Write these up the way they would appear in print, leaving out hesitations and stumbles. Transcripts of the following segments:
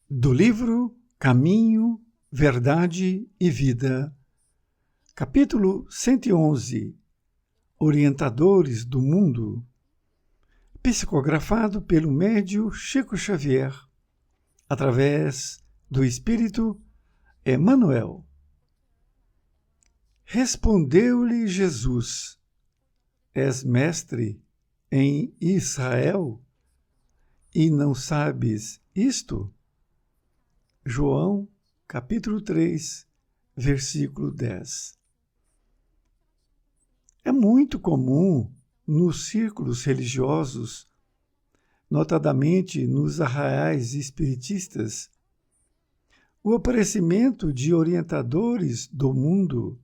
Do livro Caminho, Verdade e Vida, capítulo 111, Orientadores do Mundo, psicografado pelo médium Chico Xavier, através do Espírito Emmanuel. Respondeu-lhe Jesus: És mestre em Israel e não sabes isto? João, capítulo 3, versículo 10. É muito comum nos círculos religiosos, notadamente nos arraiais espiritistas, o aparecimento de orientadores do mundo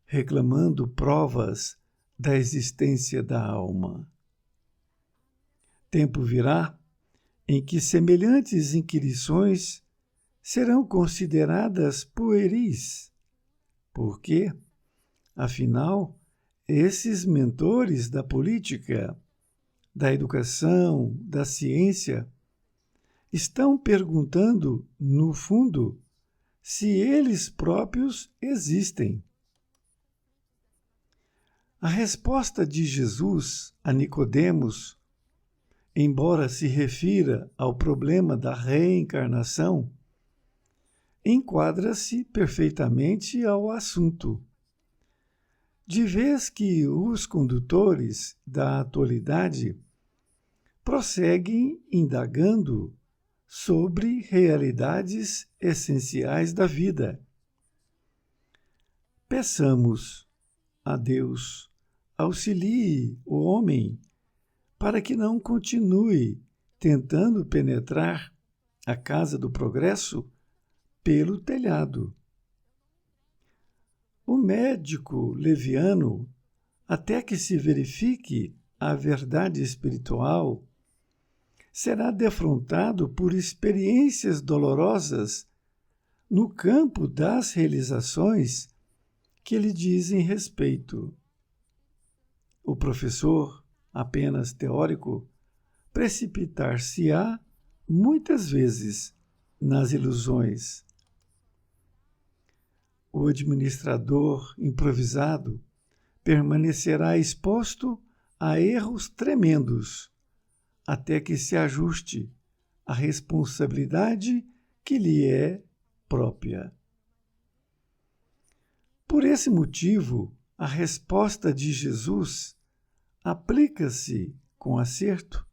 reclamando provas da existência da alma. Tempo virá em que semelhantes inquirições serão consideradas pueris, porque, afinal, esses mentores da política, da educação, da ciência, estão perguntando, no fundo, se eles próprios existem. A resposta de Jesus a Nicodemos, embora se refira ao problema da reencarnação, enquadra-se perfeitamente ao assunto, de vez que os condutores da atualidade prosseguem indagando sobre realidades essenciais da vida. Peçamos a Deus, auxilie o homem para que não continue tentando penetrar a casa do progresso pelo telhado. O médico leviano, até que se verifique a verdade espiritual, será defrontado por experiências dolorosas no campo das realizações que lhe dizem respeito. O professor, apenas teórico, precipitar-se-á muitas vezes nas ilusões. O administrador improvisado permanecerá exposto a erros tremendos, até que se ajuste à responsabilidade que lhe é própria. Por esse motivo, a resposta de Jesus aplica-se, com acerto,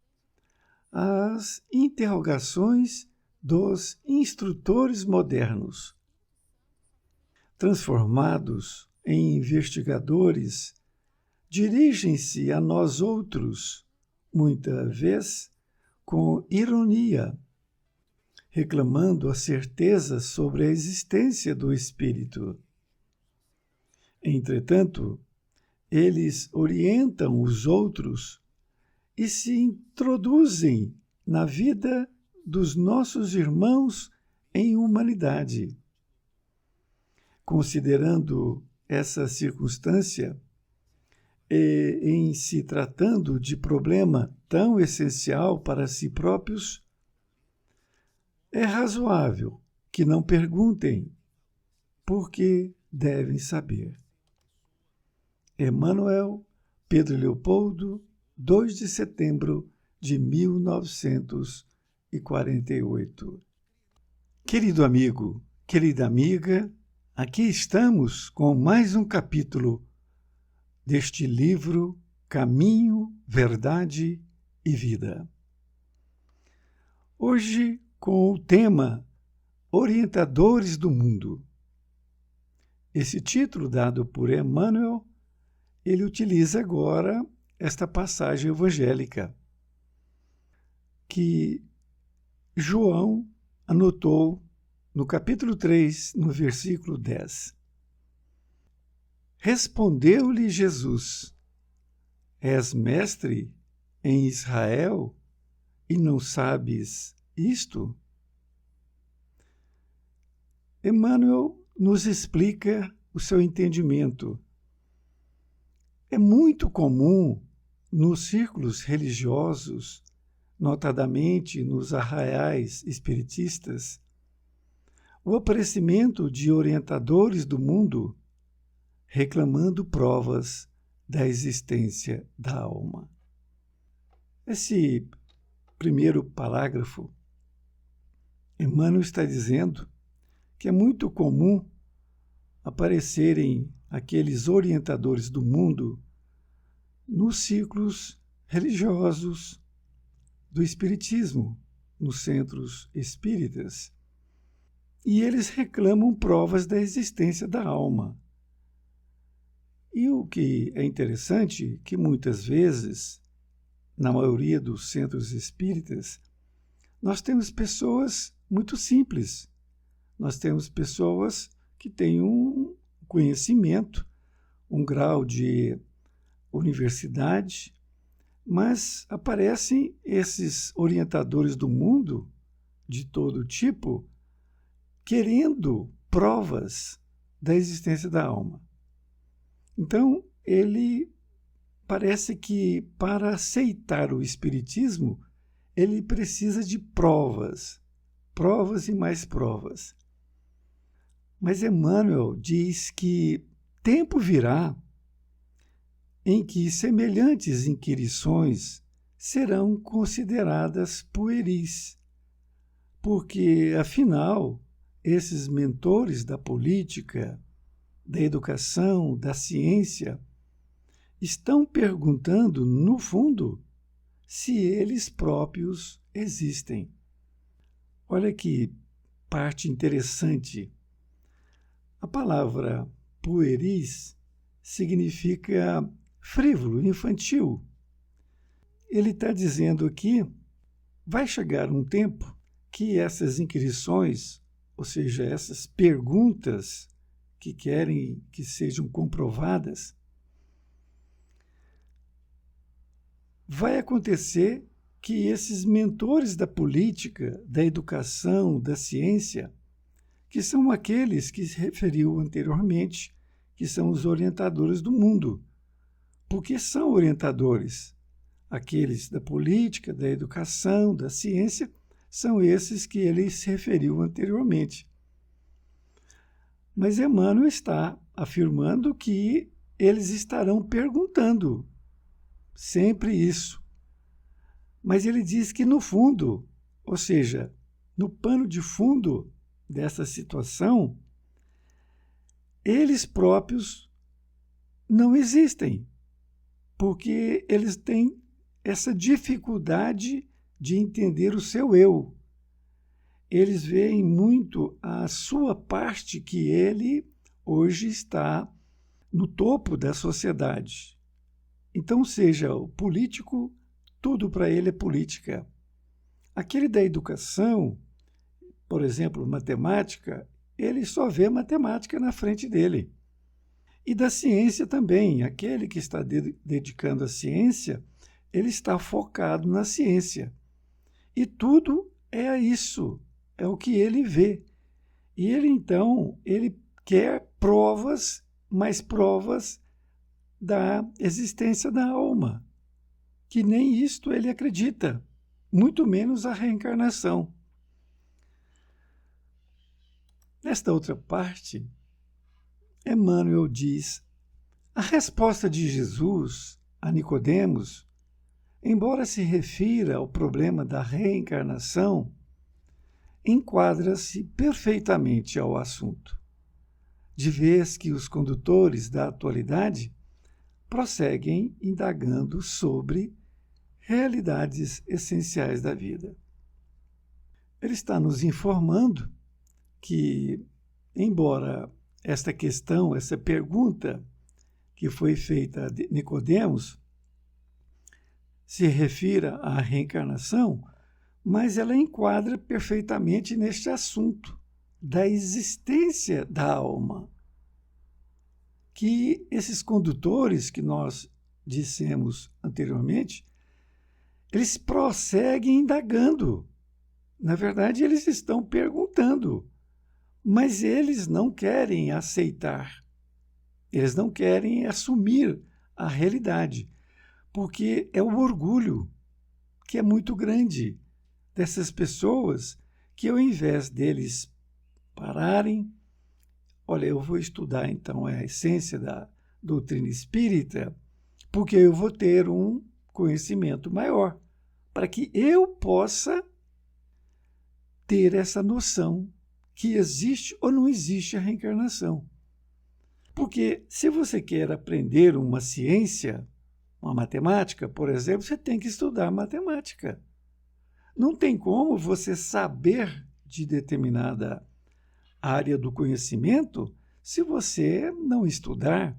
às interrogações dos instrutores modernos. Transformados em investigadores, dirigem-se a nós outros, muita vez com ironia, reclamando a certeza sobre a existência do espírito. Entretanto, eles orientam os outros e se introduzem na vida dos nossos irmãos em humanidade. Considerando essa circunstância, e em se tratando de problema tão essencial para si próprios, é razoável que não perguntem, porque devem saber. Emmanuel, Pedro Leopoldo, 2 de setembro de 1948. Querido amigo, querida amiga, aqui estamos com mais um capítulo deste livro Caminho, Verdade e Vida. Hoje, com o tema Orientadores do Mundo. Esse título dado por Emmanuel, ele utiliza agora esta passagem evangélica que João anotou no capítulo 3, no versículo 10. Respondeu-lhe Jesus: És mestre em Israel e não sabes isto? Emmanuel nos explica o seu entendimento. É muito comum nos círculos religiosos notadamente nos arraiais espiritistas, o aparecimento de orientadores do mundo reclamando provas da existência da alma. Esse primeiro parágrafo, Emmanuel está dizendo que é muito comum aparecerem aqueles orientadores do mundo nos círculos religiosos do espiritismo, nos centros espíritas, e eles reclamam provas da existência da alma. E o que é interessante, que muitas vezes, na maioria dos centros espíritas, nós temos pessoas muito simples. Nós temos pessoas que têm um conhecimento, um grau de universidade, mas aparecem esses orientadores do mundo, de todo tipo, querendo provas da existência da alma. Então, ele parece que, para aceitar o espiritismo, ele precisa de provas, provas e mais provas. Mas Emmanuel diz que tempo virá em que semelhantes inquirições serão consideradas pueris, porque, afinal, esses mentores da política, da educação, da ciência, estão perguntando, no fundo, se eles próprios existem. Olha que parte interessante. A palavra pueris significa frívolo, infantil. Ele está dizendo aqui, vai chegar um tempo que essas inquirições, ou seja, essas perguntas que querem que sejam comprovadas, vai acontecer que esses mentores da política, da educação, da ciência, que são aqueles que se referiu anteriormente, que são os orientadores do mundo, porque são orientadores. Aqueles da política, da educação, da ciência, são esses que ele se referiu anteriormente. Mas Emmanuel está afirmando que eles estarão perguntando sempre isso. Mas ele diz que no fundo, ou seja, no pano de fundo dessa situação, eles próprios não existem, porque eles têm essa dificuldade de entender o seu eu. Eles veem muito a sua parte, que ele hoje está no topo da sociedade. Então, seja o político, tudo para ele é política. Aquele da educação, por exemplo, matemática, ele só vê matemática na frente dele. E da ciência também, aquele que está dedicando à ciência, ele está focado na ciência. E tudo é isso, é o que ele vê. E ele, então, ele quer provas, mais provas da existência da alma, que nem isto ele acredita, muito menos a reencarnação. Nesta outra parte, Emmanuel diz: a resposta de Jesus a Nicodemos, embora se refira ao problema da reencarnação, enquadra-se perfeitamente ao assunto, de vez que os condutores da atualidade prosseguem indagando sobre realidades essenciais da vida. Ele está nos informando que, embora esta questão, essa pergunta que foi feita a Nicodemos se refira à reencarnação, mas ela enquadra perfeitamente neste assunto da existência da alma, que esses condutores que nós dissemos anteriormente, eles prosseguem indagando. Na verdade, eles estão perguntando, mas eles não querem aceitar, eles não querem assumir a realidade, porque é o orgulho que é muito grande, dessas pessoas que, ao invés deles pararem, olha, eu vou estudar então a essência da doutrina espírita, porque eu vou ter um conhecimento maior, para que eu possa ter essa noção que existe ou não existe a reencarnação. Porque se você quer aprender uma ciência, uma matemática, por exemplo, você tem que estudar matemática. Não tem como você saber de determinada área do conhecimento se você não estudar.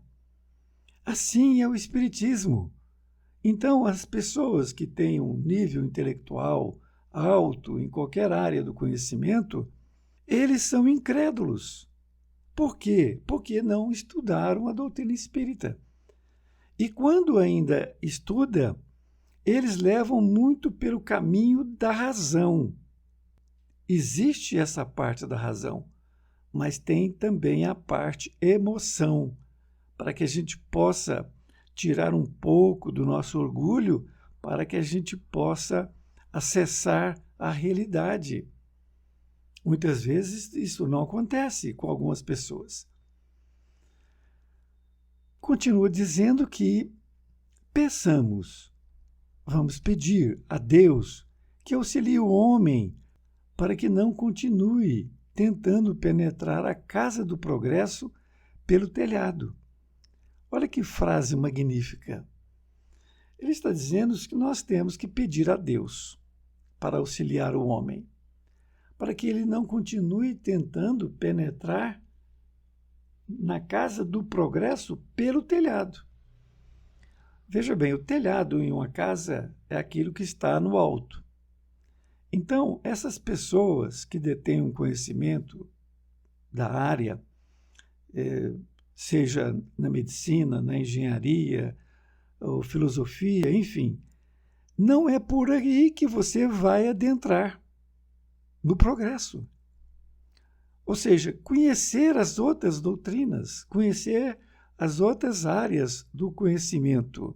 Assim é o Espiritismo. Então, as pessoas que têm um nível intelectual alto em qualquer área do conhecimento, eles são incrédulos. Por quê? Porque não estudaram a doutrina espírita. E quando ainda estuda, eles levam muito pelo caminho da razão. Existe essa parte da razão, mas tem também a parte emoção, para que a gente possa tirar um pouco do nosso orgulho, para que a gente possa acessar a realidade. Muitas vezes isso não acontece com algumas pessoas. Continua dizendo que peçamos, vamos pedir a Deus que auxilie o homem para que não continue tentando penetrar a casa do progresso pelo telhado. Olha que frase magnífica. Ele está dizendo que nós temos que pedir a Deus para auxiliar o homem, para que ele não continue tentando penetrar na casa do progresso pelo telhado. Veja bem, o telhado em uma casa é aquilo que está no alto. Então, essas pessoas que detêm um conhecimento da área, seja na medicina, na engenharia, ou filosofia, enfim, não é por aí que você vai adentrar no progresso. Ou seja, conhecer as outras doutrinas, conhecer as outras áreas do conhecimento.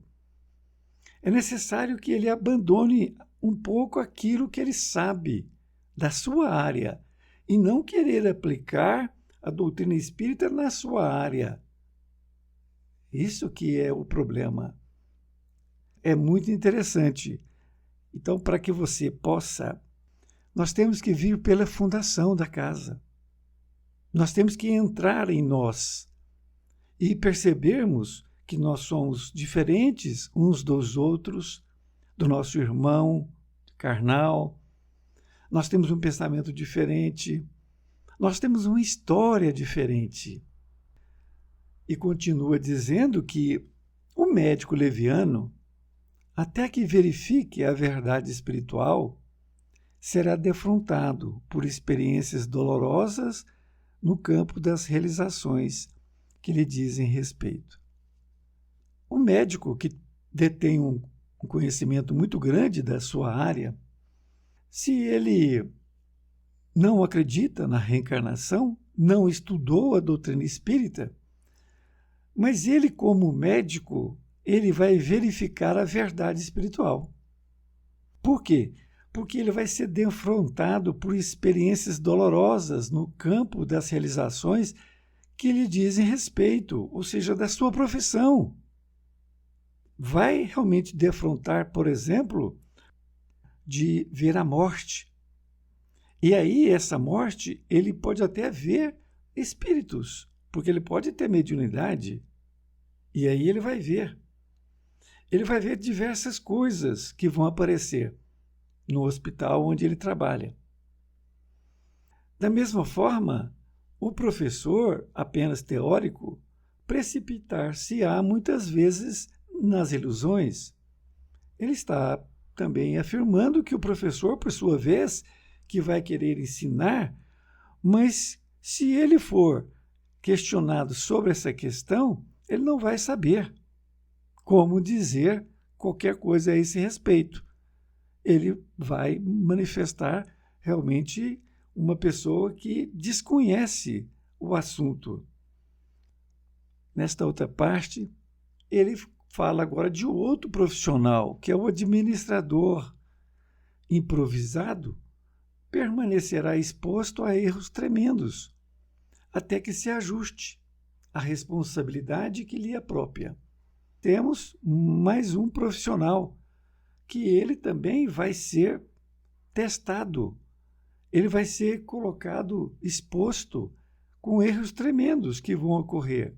É necessário que ele abandone um pouco aquilo que ele sabe da sua área e não querer aplicar a doutrina espírita na sua área. Isso que é o problema. É muito interessante. Então, para que você possa, nós temos que vir pela fundação da casa. Nós temos que entrar em nós e percebermos que nós somos diferentes uns dos outros, do nosso irmão carnal. Nós temos um pensamento diferente, nós temos uma história diferente. E continua dizendo que o médico leviano, até que verifique a verdade espiritual, será defrontado por experiências dolorosas no campo das realizações que lhe dizem respeito. O médico que detém um conhecimento muito grande da sua área, se ele não acredita na reencarnação, não estudou a doutrina espírita, mas ele, como médico, ele vai verificar a verdade espiritual. Por quê? Porque ele vai ser defrontado por experiências dolorosas no campo das realizações que lhe dizem respeito, ou seja, da sua profissão. Vai realmente defrontar, por exemplo, de ver a morte. E aí, essa morte, ele pode até ver espíritos, porque ele pode ter mediunidade, e aí ele vai ver. Ele vai ver diversas coisas que vão aparecer no hospital onde ele trabalha. Da mesma forma, o professor, apenas teórico, precipitar-se-á muitas vezes nas ilusões. Ele está também afirmando que o professor, por sua vez, que vai querer ensinar, mas se ele for questionado sobre essa questão, ele não vai saber como dizer qualquer coisa a esse respeito. Ele vai manifestar realmente uma pessoa que desconhece o assunto. Nesta outra parte, ele fala agora de outro profissional, que é o administrador improvisado, permanecerá exposto a erros tremendos, até que se ajuste à responsabilidade que lhe é própria. Temos mais um profissional, que ele também vai ser testado, ele vai ser colocado, exposto com erros tremendos que vão ocorrer.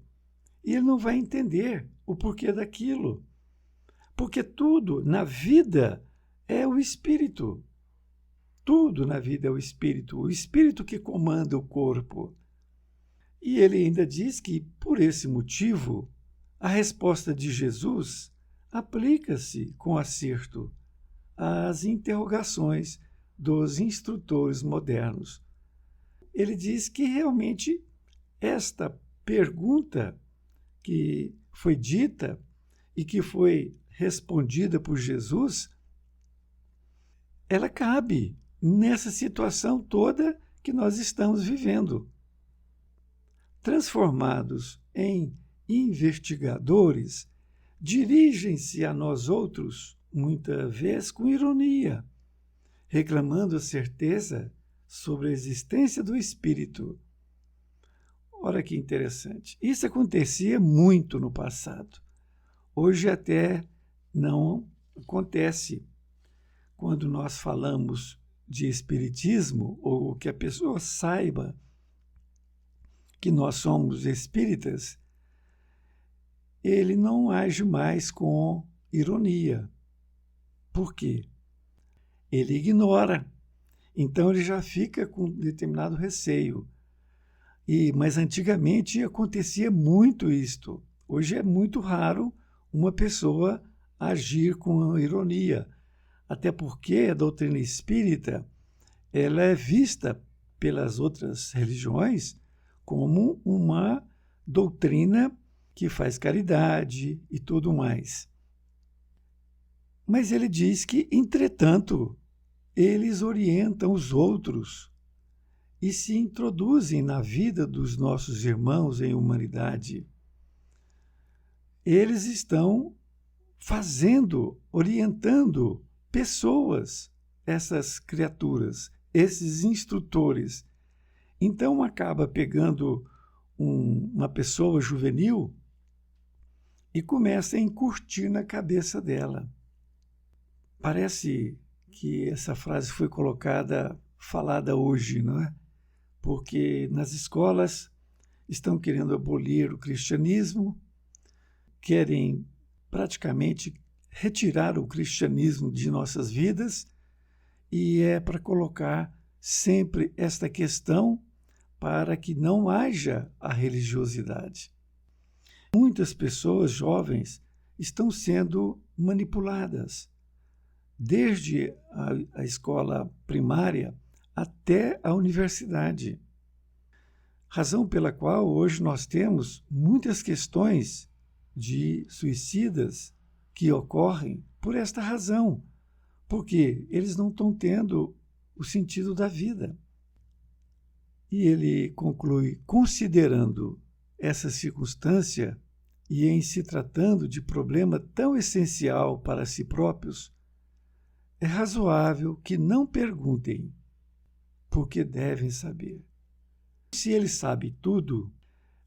E ele não vai entender o porquê daquilo. Porque tudo na vida é o Espírito. Tudo na vida é o Espírito que comanda o corpo. E ele ainda diz que, por esse motivo, a resposta de Jesus aplica-se com acerto às interrogações dos instrutores modernos. Ele diz que realmente esta pergunta que foi dita e que foi respondida por Jesus, ela cabe nessa situação toda que nós estamos vivendo. Transformados em investigadores, dirigem-se a nós outros, muitas vezes com ironia, reclamando a certeza sobre a existência do Espírito. Olha que interessante. Isso acontecia muito no passado. Hoje até não acontece. Quando nós falamos de espiritismo, ou que a pessoa saiba que nós somos espíritas, ele não age mais com ironia. Por quê? Ele ignora. Então ele já fica com determinado receio. Mas antigamente acontecia muito isto. Hoje é muito raro uma pessoa agir com ironia. Até porque a doutrina espírita ela é vista pelas outras religiões como uma doutrina que faz caridade e tudo mais. Mas ele diz que, entretanto, eles orientam os outros e se introduzem na vida dos nossos irmãos em humanidade. Eles estão orientando pessoas, essas criaturas, esses instrutores. Então acaba pegando uma pessoa juvenil e começa a incutir na cabeça dela. Parece que essa frase foi falada hoje, não é? Porque nas escolas estão querendo abolir o cristianismo, querem praticamente retirar o cristianismo de nossas vidas, e é para colocar sempre esta questão para que não haja a religiosidade. Muitas pessoas jovens estão sendo manipuladas, desde a escola primária até a universidade. Razão pela qual hoje nós temos muitas questões de suicidas que ocorrem por esta razão, porque eles não estão tendo o sentido da vida. E ele conclui, considerando essa circunstância e em se tratando de problema tão essencial para si próprios, é razoável que não perguntem, porque devem saber. Se ele sabe tudo,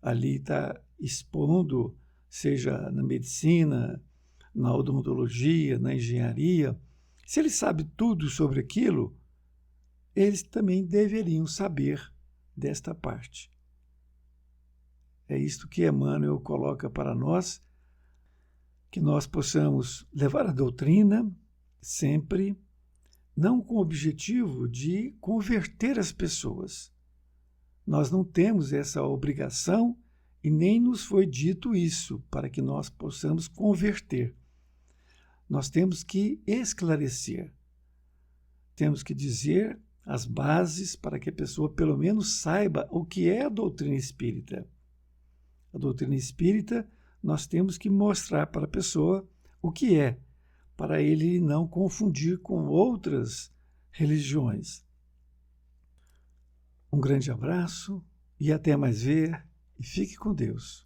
ali está expondo, seja na medicina, na odontologia, na engenharia, se ele sabe tudo sobre aquilo, eles também deveriam saber desta parte. É isto que Emmanuel coloca para nós, que nós possamos levar a doutrina sempre, não com o objetivo de converter as pessoas. Nós não temos essa obrigação e nem nos foi dito isso para que nós possamos converter. Nós temos que esclarecer. Temos que dizer as bases para que a pessoa pelo menos saiba o que é a doutrina espírita. A doutrina espírita, nós temos que mostrar para a pessoa o que é, para ele não confundir com outras religiões. Um grande abraço e até mais ver, e fique com Deus.